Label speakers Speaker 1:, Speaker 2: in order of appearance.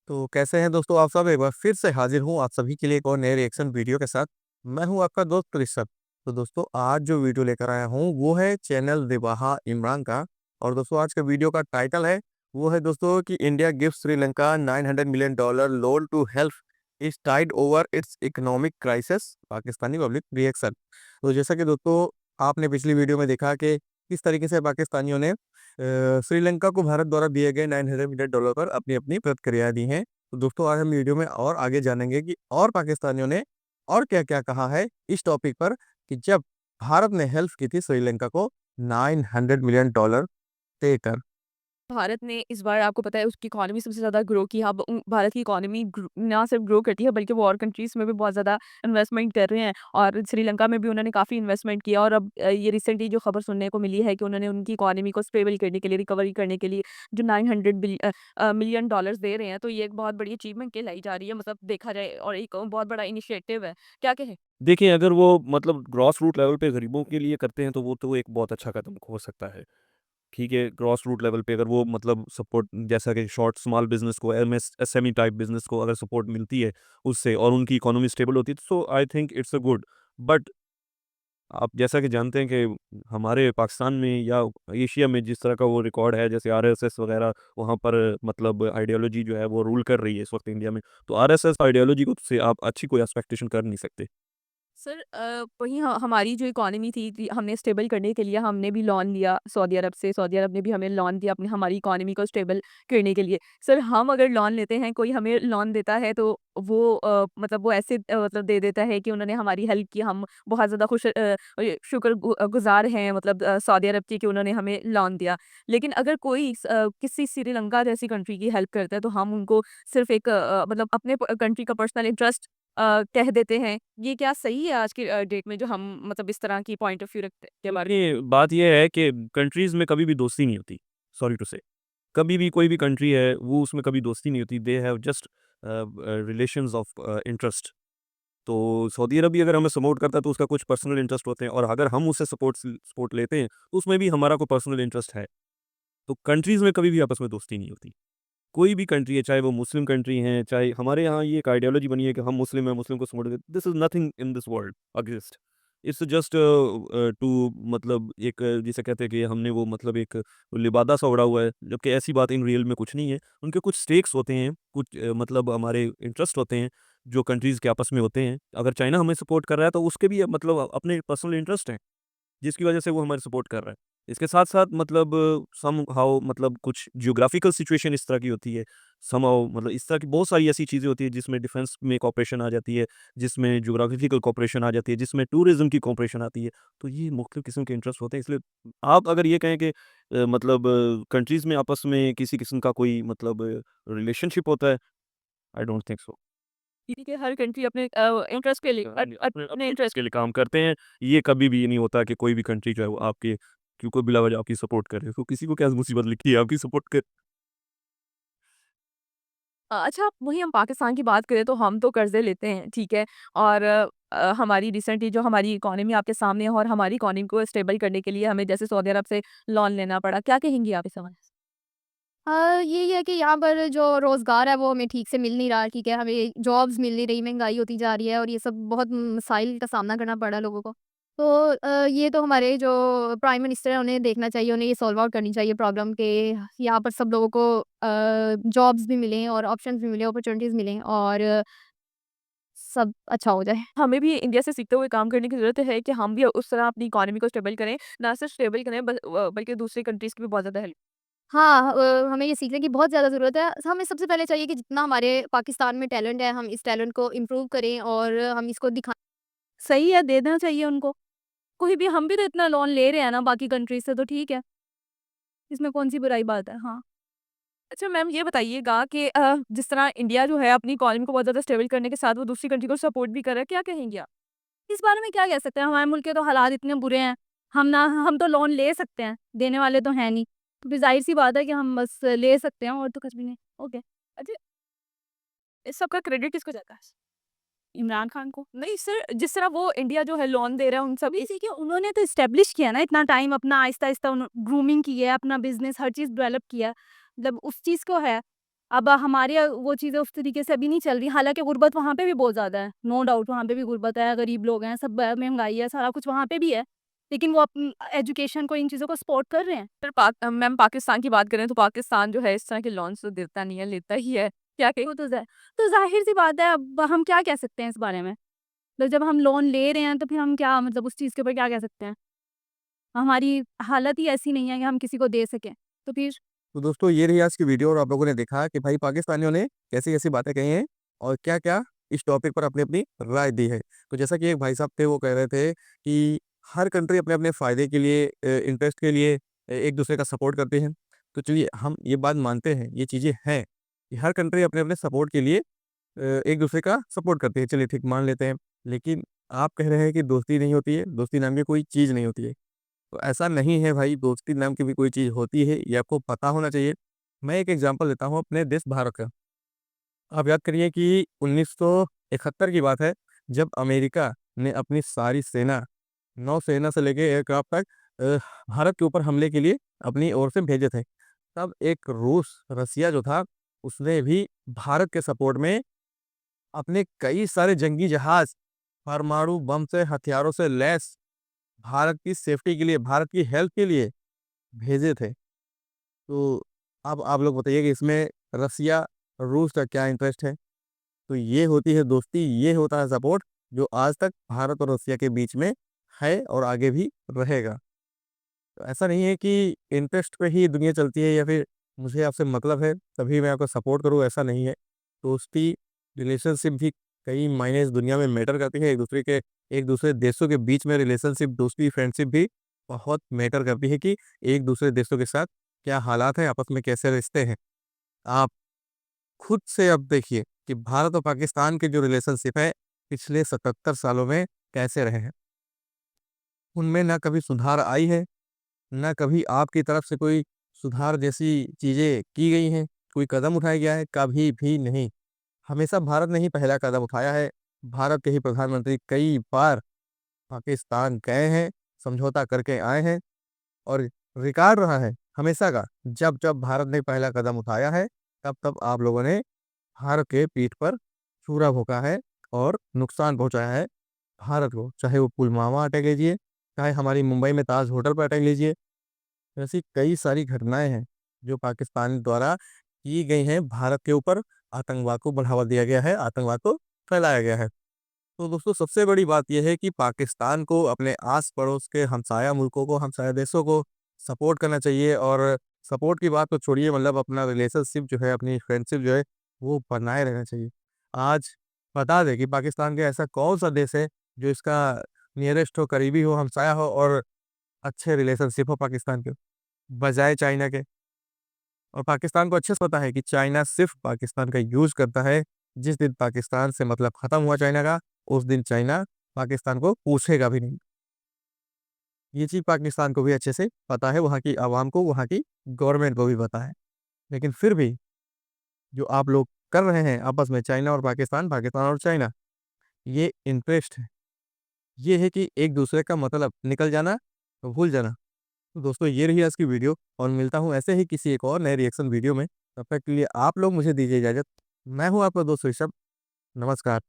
Speaker 1: तो कैसे हैं दोस्तों आप सब। एक बार फिर से हाजिर हूँ आप सभी के लिए एक और नए रिएक्शन वीडियो के साथ। मैं हूँ आपका दोस्त ऋषभ। तो दोस्तों आज जो वीडियो लेकर आया हूँ वो है चैनल दिवाहा इमरान का। और दोस्तों आज के वीडियो का टाइटल है वो है दोस्तों कि India give Sri Lanka $900 million loan to help is tide over its economic crisis Pakistani public reaction. तो जैसा कि दोस्तों आपने पिछली वीडियो में देखा कि किस तरीके से पाकिस्तानियों ने श्रीलंका को भारत द्वारा दिए गए $900 मिलियन पर अपनी अपनी प्रतिक्रिया दी हैं। तो दोस्तों आज हम वीडियो में और आगे जानेंगे कि और पाकिस्तानियों ने और क्या क्या कहा है इस टॉपिक पर कि जब भारत ने हेल्प की थी श्रीलंका को $900 मिलियन देकर।
Speaker 2: भारत ने इस बार आपको पता है उसकी इकोनॉमी सबसे ज़्यादा ग्रो की। अब भारत की इकोनॉमी ना सिर्फ ग्रो करती है बल्कि वो और कंट्रीज़ में भी बहुत ज़्यादा इन्वेस्टमेंट कर रहे हैं और श्रीलंका में भी उन्होंने काफ़ी इन्वेस्टमेंट किया। और अब ये रिसेंटली जो खबर सुनने को मिली है कि उन्होंने उनकी इकोनॉमी को स्टेबल करने के लिए, रिकवरी करने के लिए जो $900 मिलियन दे रहे हैं, तो ये एक बहुत बड़ी अचीवमेंट कहलाई जा रही है, मतलब देखा जाए, और एक बहुत बड़ा इनिशिएटिव है। क्या कहें?
Speaker 3: देखिए, अगर वो मतलब ग्रॉस रूट लेवल पे गरीबों के लिए करते हैं, तो वो एक बहुत अच्छा कदम हो सकता है। ठीक है, ग्रॉस रूट लेवल पे अगर वो मतलब सपोर्ट जैसा कि शॉर्ट स्मॉल बिज़नेस को, एसएमई टाइप बिज़नेस को अगर सपोर्ट मिलती है उससे और उनकी इकोनॉमी स्टेबल होती है, तो I think it's a good. But आप जैसा कि जानते हैं कि हमारे पाकिस्तान में या एशिया में जिस तरह का वो रिकॉर्ड है, जैसे आरएसएस वगैरह, वहाँ पर मतलब आइडियोलॉजी जो है वो रूल कर रही है इस वक्त इंडिया में। तो आरएसएस आइडियोलॉजी को से आप अच्छी कोई एक्सपेक्टेशन कर नहीं सकते।
Speaker 2: सर वहीं हमारी जो इकोनॉमी थी हमने स्टेबल करने के लिए हमने भी लोन लिया सऊदी अरब से। सऊदी अरब ने भी हमें लोन दिया अपनी हमारी इकोनॉमी को स्टेबल करने के लिए। सर हम अगर लोन लेते हैं, कोई हमें लोन देता है, तो वो मतलब वो ऐसे मतलब दे देता है कि उन्होंने हमारी हेल्प की, हम बहुत ज़्यादा शुक्र गुजार हैं, मतलब सऊदी अरब की, कि उन्होंने हमें लोन दिया। लेकिन अगर कोई किसी श्रीलंका जैसी कंट्री की हेल्प करता है, तो हम उनको सिर्फ एक मतलब अपने कंट्री का पर्सनल इंटरेस्ट कह देते हैं। ये क्या सही है आज के डेट में, जो हम मतलब इस तरह की पॉइंट ऑफ व्यू रखते हैं के बारे में?
Speaker 3: देखिए, बात ये है कि कंट्रीज़ में कभी भी दोस्ती नहीं होती, सॉरी टू से। कभी भी कोई भी कंट्री है, वो उसमें कभी दोस्ती नहीं होती, they have just relations of interest. तो सऊदी अरब भी अगर हमें सपोर्ट करता है, तो उसका कुछ पर्सनल इंटरेस्ट होते हैं, और अगर हम उससे सपोर्ट लेते हैं, तो उसमें भी हमारा कोई पर्सनल इंटरेस्ट है। तो कंट्रीज़ में कभी भी आपस में दोस्ती नहीं होती। कोई भी कंट्री है, चाहे वो मुस्लिम कंट्री है, चाहे हमारे यहाँ ये एक आइडियोलॉजी बनी है कि हम मुस्लिम हैं, मुस्लिम को सपोर्ट करें, this is nothing in this world exist. It's just to मतलब एक जिसे कहते हैं कि हमने वो मतलब एक लिबादा सा ओढ़ा हुआ है, जबकि ऐसी बात इन रियल में कुछ नहीं है। उनके कुछ स्टेक्स होते हैं, कुछ मतलब हमारे इंटरेस्ट होते हैं, जो कंट्रीज़ के आपस में होते हैं। अगर चाइना हमें सपोर्ट कर रहा है, तो उसके भी मतलब अपने पर्सनल इंटरेस्ट हैं, जिसकी वजह से वो हमारी सपोर्ट कर रहा है। इसके साथ-साथ मतलब समहाउ मतलब कुछ ज्योग्राफिकल सिचुएशन इस तरह की होती है, समहाउ मतलब इस तरह की बहुत सारी ऐसी चीज़ें होती हैं जिसमें डिफेंस में कोऑपरेशन आ जाती है, जिसमें ज्योग्राफिकल कोऑपरेशन आ जाती है, जिसमें टूरिज़्म की कोऑपरेशन आती है। तो ये मुख्तलिफ किस्म के इंटरेस्ट होते हैं, इसलिए आप अगर ये कहें कि मतलब कंट्रीज़ में आपस में किसी किस्म का कोई मतलब रिलेशनशिप होता है, आई डोंट थिंक सो।
Speaker 2: ठीक है, हर कंट्री अपने इंटरेस्ट के लिए
Speaker 3: अपने अपने
Speaker 2: अपने
Speaker 3: अपने
Speaker 2: इंटरेस्ट
Speaker 3: के लिए काम करते हैं। ये कभी भी ये नहीं होता कि कोई भी कंट्री जो है वो आपके क्योंकि बिला वजह आपकी सपोर्ट करे। तो किसी को क्या मुसीबत लिखी है आपकी सपोर्ट कर।
Speaker 2: अच्छा, वहीं हम पाकिस्तान की बात करें तो हम तो कर्ज़े लेते हैं, ठीक है? और हमारी रिसेंटली जो हमारी इकोनॉमी आपके सामने है, और हमारी इकोनॉमी को स्टेबल करने के लिए हमें जैसे सऊदी अरब से लोन लेना पड़ा। क्या कहेंगी आप इस हवाले से?
Speaker 4: यही है कि यहाँ पर जो रोज़गार है वो हमें ठीक से मिल नहीं रहा, ठीक है? हमें जॉब्स मिल नहीं रही, महँगाई होती जा रही है और ये सब बहुत मसाइल का सामना करना पड़ रहा है लोगों को। तो ये तो हमारे जो प्राइम मिनिस्टर हैं उन्हें देखना चाहिए, उन्हें ये सॉल्व आउट करनी चाहिए प्रॉब्लम के यहाँ पर सब लोगों को जॉब्स भी मिलें और ऑप्शंस भी मिलें, अपॉर्च्युनिटीज़ मिलें और सब अच्छा हो जाए।
Speaker 2: हमें भी इंडिया से सीखते हुए काम करने की ज़रूरत है कि हम भी उस तरह अपनी इकोनॉमी को स्टेबल करें, ना सिर्फ स्टेबल करें बल्कि दूसरी कंट्रीज़ की भी बहुत ज़्यादा हेल्प।
Speaker 4: हाँ, हमें ये सीखने की बहुत ज़्यादा ज़रूरत है। हमें सबसे पहले चाहिए कि जितना हमारे पाकिस्तान में टैलेंट है, हम इस टैलेंट को इम्प्रूव करें और हम इसको दिखाएँ।
Speaker 2: सही है, देना चाहिए उनको। कोई भी, हम भी तो इतना लोन ले रहे हैं ना बाकी कंट्रीज़ से, तो ठीक है, इसमें कौन-सी बुराई बात है? हाँ। अच्छा मैम, ये बताइएगा कि जिस तरह इंडिया जो है अपनी इकोनॉमी को बहुत ज़्यादा स्टेबल करने के साथ वो दूसरी कंट्री को सपोर्ट भी कर रहा है, क्या कहेंगी आप? इस बारे में क्या कह सकते हैं? हमारे मुल्क के तो हालात इतने बुरे हैं, हम तो लोन ले सकते हैं, देने वाले तो हैं नहीं। तो फिर ज़ाहिर-सी बात है कि हम बस ले सकते हैं और तो कुछ भी नहीं। ओके। अच्छा, इस सब का क्रेडिट किसको जाता है? इमरान खान को? नहीं सर, जिस तरह वो इंडिया जो है लोन दे रहा है उन सब, देखिए उन्होंने तो एस्टेब्लिश किया ना इतना टाइम, अपना आहिस्ता-आहिस्ता ग्रूमिंग की है, अपना बिज़नेस हर चीज़ डेवलप किया। मतलब उस चीज़ को है। अब हमारे वो चीज़ें उस तरीके से अभी नहीं चल रही, हालाँकि गुर्बत वहाँ पे भी बहुत ज़्यादा है, नो डाउट वहाँ पे भी गुर्बत है, गरीब लोग हैं, सब महँगाई है, सारा कुछ वहाँ पे भी है। लेकिन वो एजुकेशन को, इन चीज़ों को सपोर्ट कर रहे हैं। फिर मैम पाकिस्तान की बात करें तो पाकिस्तान जो है इस तरह के लोन्स तो देता नहीं है, लेता ही है। क्या कहें? वो तो ज़ाहिर-सी बात है, अब हम क्या कह सकते हैं इस बारे में? तो जब हम लोन ले रहे हैं तो फिर हम क्या, मतलब उस चीज़ के ऊपर क्या कह सकते हैं? हमारी हालत ही ऐसी नहीं है कि हम किसी को दे सकें। तो फिर
Speaker 1: तो दोस्तों ये रही आज की वीडियो और आप लोगों ने देखा कि भाई पाकिस्तानियों ने कैसी-कैसी बातें कही हैं और क्या-क्या इस टॉपिक पर अपनी-अपनी राय दी है। तो जैसा कि एक भाई साहब थे वो कह रहे थे कि हर कंट्री अपने-अपने फ़ायदे के लिए इंटरेस्ट के लिए एक-दूसरे का सपोर्ट करती है। तो चलिए हम ये बात मानते हैं, ये चीज़ें हैं कि हर कंट्री अपने-अपने सपोर्ट के लिए एक-दूसरे का सपोर्ट करती है। चलिए ठीक मान लेते हैं। लेकिन आप कह रहे हैं कि दोस्ती नहीं होती है, दोस्ती नाम की कोई चीज़ नहीं होती है। तो ऐसा नहीं है भाई, दोस्ती नाम की भी कोई चीज़ होती है, ये आपको पता होना चाहिए। मैं एक एग्ज़ाम्पल देता हूँ अपने देश भारत का। आप याद करिए कि 1971 की बात है, जब अमेरिका ने अपनी सारी सेना, नौसेना से लेके एयरक्राफ्ट तक भारत के ऊपर हमले के लिए अपनी ओर से भेजे थे। तब एक रसिया जो था, उसने भी भारत के सपोर्ट में अपने कई सारे जंगी जहाज़, परमाणु बम से, हथियारों से लैस भारत की सेफ्टी के लिए, भारत की हेल्प के लिए भेजे थे। तो अब आप लोग बताइए कि इसमें रसिया, रूस का क्या इंटरेस्ट है? तो ये होती है दोस्ती, ये होता है सपोर्ट जो आज तक भारत और रसिया के बीच में है और आगे भी रहेगा। तो ऐसा नहीं है कि इंटरेस्ट पे ही दुनिया चलती है या फिर मुझे आपसे मतलब है तभी मैं आपको सपोर्ट करूँ, ऐसा नहीं है। दोस्ती, रिलेशनशिप भी कई मायने इस दुनिया में मैटर करती है। एक दूसरे देशों के बीच में रिलेशनशिप, दोस्ती, फ्रेंडशिप भी बहुत मैटर करती है कि एक दूसरे देशों के साथ क्या हालात हैं, आपस में कैसे रिश्ते हैं। आप खुद से अब देखिए कि भारत और पाकिस्तान के जो रिलेशनशिप है, पिछले 77 सालों में कैसे रहे हैं। उनमें ना कभी सुधार आई है, ना कभी आपकी तरफ से कोई सुधार जैसी चीज़ें की गई हैं, कोई कदम उठाया गया है, कभी भी नहीं। हमेशा भारत ने ही पहला कदम उठाया है। भारत के ही प्रधानमंत्री कई बार पाकिस्तान गए हैं, समझौता करके आए हैं और रिकॉर्ड रहा है हमेशा का, जब-जब भारत ने पहला कदम उठाया है, तब-तब आप लोगों ने भारत के पीठ पर छुरा भोंका है और नुकसान पहुँचाया है भारत को। चाहे वो पुलवामा अटैक लीजिए, चाहे हमारी मुंबई में ताज होटल पर अटैक लीजिए, ऐसी कई सारी घटनाएँ हैं, जो पाकिस्तान द्वारा की गई हैं भारत के ऊपर। आतंकवाद को बढ़ावा दिया गया है, आतंकवाद को फैलाया गया है। तो दोस्तों सबसे बड़ी बात ये है कि पाकिस्तान को अपने आस-पड़ोस के हमसाया मुल्कों को, हमसाया देशों को सपोर्ट करना चाहिए और सपोर्ट की बात तो छोड़िए, मतलब अपना रिलेशनशिप जो है, अपनी फ्रेंडशिप जो है, वो बनाए रहना चाहिए। आज बता दें कि पाकिस्तान का ऐसा कौन-सा देश है जो इसका नियरेस्ट हो, करीबी हो, हमसाया हो और अच्छे रिलेशनशिप हो पाकिस्तान के, बजाए चाइना के। और पाकिस्तान को अच्छे से पता है कि चाइना सिर्फ़ पाकिस्तान का यूज़ करता है। जिस दिन पाकिस्तान से मतलब ख़त्म हुआ चाइना का, उस दिन चाइना पाकिस्तान को पूछेगा भी नहीं। ये चीज़ पाकिस्तान को भी अच्छे से पता है, वहाँ की आवाम को, वहाँ की गवर्नमेंट को भी पता है। लेकिन फिर भी जो आप लोग कर रहे हैं आपस में, चाइना और पाकिस्तान, पाकिस्तान और चाइना, ये इंटरेस्ट है। ये है कि एक-दूसरे का मतलब निकल जाना, भूल जाना। तो दोस्तों ये रही आज की वीडियो और मिलता हूँ ऐसे ही किसी एक और नए रिएक्शन वीडियो में। तब तक के लिए आप लोग मुझे दीजिए इजाज़त। मैं हूँ आपका दोस्त ऋषभ। नमस्कार।